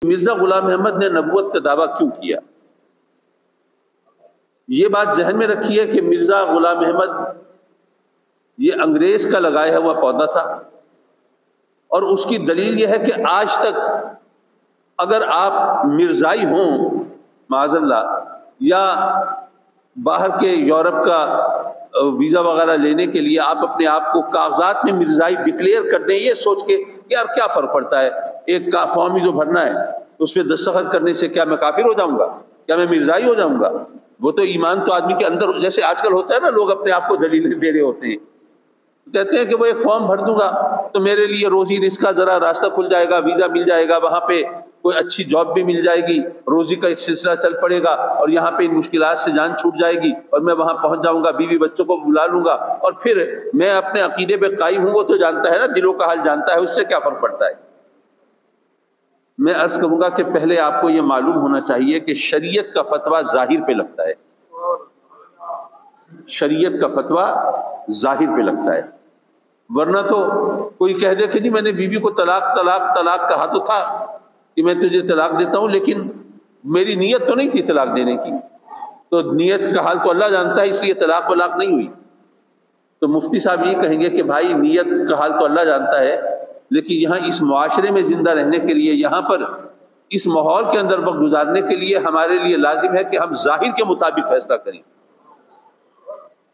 مرزا غلام احمد نے نبوت کا دعویٰ کیوں کیا؟ یہ بات ذہن میں رکھیے کہ مرزا غلام احمد یہ انگریز کا لگایا ہوا پودا تھا، اور اس کی دلیل یہ ہے کہ آج تک اگر آپ مرزائی ہوں معاذ اللہ، یا باہر کے یورپ کا ویزا وغیرہ لینے کے لیے آپ اپنے آپ کو کاغذات میں مرزائی ڈکلیئر کر دیں، یہ سوچ کے یار کیا فرق پڑتا ہے، ایک کا فارم ہی جو بھرنا ہے اس پہ دستخط کرنے سے کیا میں کافر ہو جاؤں گا؟ کیا میں مرزائی ہو جاؤں گا؟ وہ تو ایمان تو آدمی کے اندر، جیسے آج کل ہوتا ہے نا، لوگ اپنے آپ کو دلیلیں دے رہے ہوتے ہیں، کہتے ہیں کہ وہ ایک فارم بھر دوں گا تو میرے لیے روزی رزق کا ذرا راستہ کھل جائے گا، ویزا مل جائے گا، وہاں پہ کوئی اچھی جاب بھی مل جائے گی، روزی کا ایک سلسلہ چل پڑے گا، اور یہاں پہ ان مشکلات سے جان چھوٹ جائے گی، اور میں وہاں پہنچ جاؤں گا، بیوی بچوں کو بلا لوں گا، اور پھر میں اپنے عقیدے پہ قائم ہوں۔ وہ تو جانتا ہے نا، دلوں کا حال جانتا ہے، اس سے کیا فرق پڑتا ہے؟ میں عرض کروں گا کہ پہلے آپ کو یہ معلوم ہونا چاہیے کہ شریعت کا فتویٰ ظاہر پہ لگتا ہے، شریعت کا فتویٰ ظاہر پہ لگتا ہے، ورنہ تو کوئی کہہ دے کہ جی میں نے بیوی کو طلاق طلاق طلاق کہا تو تھا کہ میں تجھے طلاق دیتا ہوں، لیکن میری نیت تو نہیں تھی طلاق دینے کی، تو نیت کا حال تو اللہ جانتا ہے، اس لیے طلاق ولاق نہیں ہوئی۔ تو مفتی صاحب یہ کہیں گے کہ بھائی نیت کا حال تو اللہ جانتا ہے، لیکن یہاں اس معاشرے میں زندہ رہنے کے لیے، یہاں پر اس ماحول کے اندر وقت گزارنے کے لیے ہمارے لیے لازم ہے کہ ہم ظاہر کے مطابق فیصلہ کریں۔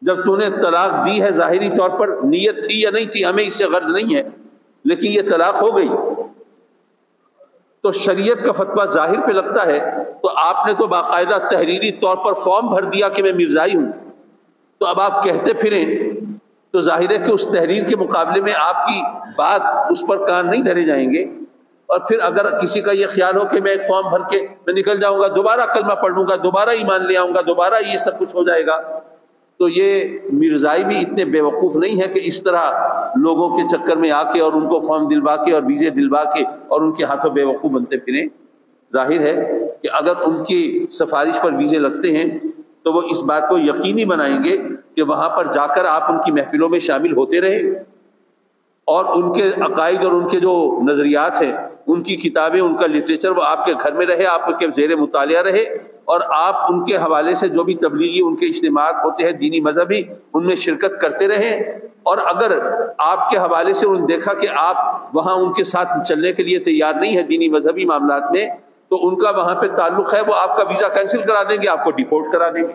جب تو نے طلاق دی ہے ظاہری طور پر، نیت تھی یا نہیں تھی ہمیں اس سے غرض نہیں ہے، لیکن یہ طلاق ہو گئی تو شریعت کا فتویٰ ظاہر پہ لگتا ہے۔ تو آپ نے تو باقاعدہ تحریری طور پر فارم بھر دیا کہ میں مرزائی ہوں، تو اب آپ کہتے پھریں تو ظاہر ہے کہ اس تحریر کے مقابلے میں آپ کی بات اس پر کان نہیں دھرے جائیں گے۔ اور پھر اگر کسی کا یہ خیال ہو کہ میں ایک فارم بھر کے میں نکل جاؤں گا، دوبارہ کلمہ پڑھ لوں گا، دوبارہ ایمان لے آؤں گا، دوبارہ یہ سب کچھ ہو جائے گا، تو یہ مرزائی بھی اتنے بے وقوف نہیں ہے کہ اس طرح لوگوں کے چکر میں آ کے اور ان کو فارم دلوا کے اور ویزے دلوا کے اور ان کے ہاتھوں بے وقوف بنتے پھریں۔ ظاہر ہے کہ اگر ان کی سفارش پر ویزے لگتے ہیں تو وہ اس بات کو یقینی بنائیں گے کہ وہاں پر جا کر آپ ان کی محفلوں میں شامل ہوتے رہے، اور ان کے عقائد اور ان کے جو نظریات ہیں، ان کی کتابیں، ان کا لٹریچر وہ آپ کے گھر میں رہے، آپ کے زیر مطالعہ رہے، اور آپ ان کے حوالے سے جو بھی تبلیغی ان کے اجتماعات ہوتے ہیں دینی مذہبی، ان میں شرکت کرتے رہیں۔ اور اگر آپ کے حوالے سے انہوں نے دیکھا کہ آپ وہاں ان کے ساتھ چلنے کے لیے تیار نہیں ہے دینی مذہبی معاملات میں، تو ان کا وہاں پہ تعلق ہے، وہ آپ کا ویزا کینسل کرا دیں گے، آپ کو ڈیپورٹ کرا دیں گے۔